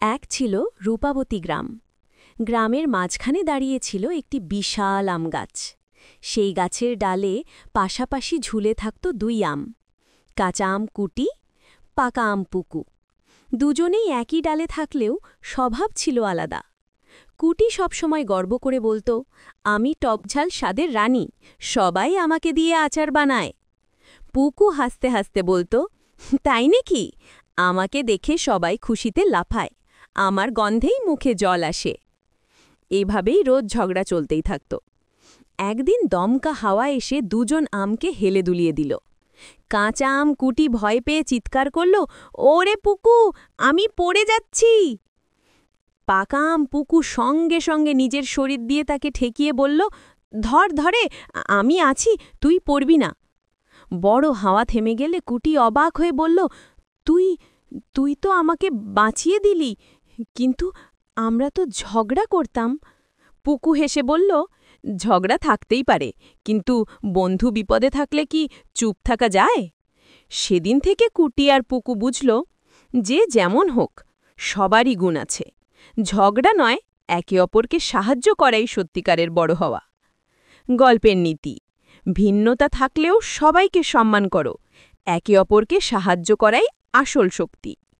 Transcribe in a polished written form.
এক ছিল রূপাবতী গ্রাম। গ্রামের মাঝখানে দাঁড়িয়েছিল একটি বিশাল আম গাছ। সেই গাছের ডালে পাশাপাশি ঝুলে থাকত দুই আম, কাঁচা আম কুটি, পাকা আম পুকু। দুজনেই একই ডালে থাকলেও স্বভাব ছিল আলাদা। কুটি সবসময় গর্ব করে বলতো, আমি টকঝাল স্বাদের রানী, সবাই আমাকে দিয়ে আচার বানায়। পুকু হাসতে হাসতে বলতো, তাই নাকি? আমাকে দেখে সবাই খুশিতে লাফায়, আমার গন্ধেই মুখে জল আসে। এভাবেই রোজ ঝগড়া চলতেই থাকত। একদিন দমকা হাওয়া এসে দুজন আমকে হেলে দুলিয়ে দিল। কাঁচা আম কুটি ভয় পেয়ে চিৎকার করল, ওরে পুকু, আমি পড়ে যাচ্ছি। পাকা আম পুকু সঙ্গে সঙ্গে নিজের শরীর দিয়ে তাকে ঠেকিয়ে বলল, ধরে, আমি আছি, তুই পড়বি না। বড় হাওয়া থেমে গেলে কুটি অবাক হয়ে বলল, তুই তুই তো আমাকে বাঁচিয়ে দিলি, কিন্তু আমরা তো ঝগড়া করতাম। পুকু হেসে বলল, ঝগড়া থাকতেই পারে, কিন্তু বন্ধু বিপদে থাকলে কি চুপ থাকা যায়? সেদিন থেকে কুটি আর পুকু বুঝল, যে যেমন হোক সবারই গুণ আছে। ঝগড়া নয়, একে অপরকে সাহায্য করাই সত্যিকারের বড় হওয়া। গল্পের নীতি: ভিন্নতা থাকলেও সবাইকে সম্মান করো, একে অপরকে সাহায্য করাই আসল শক্তি।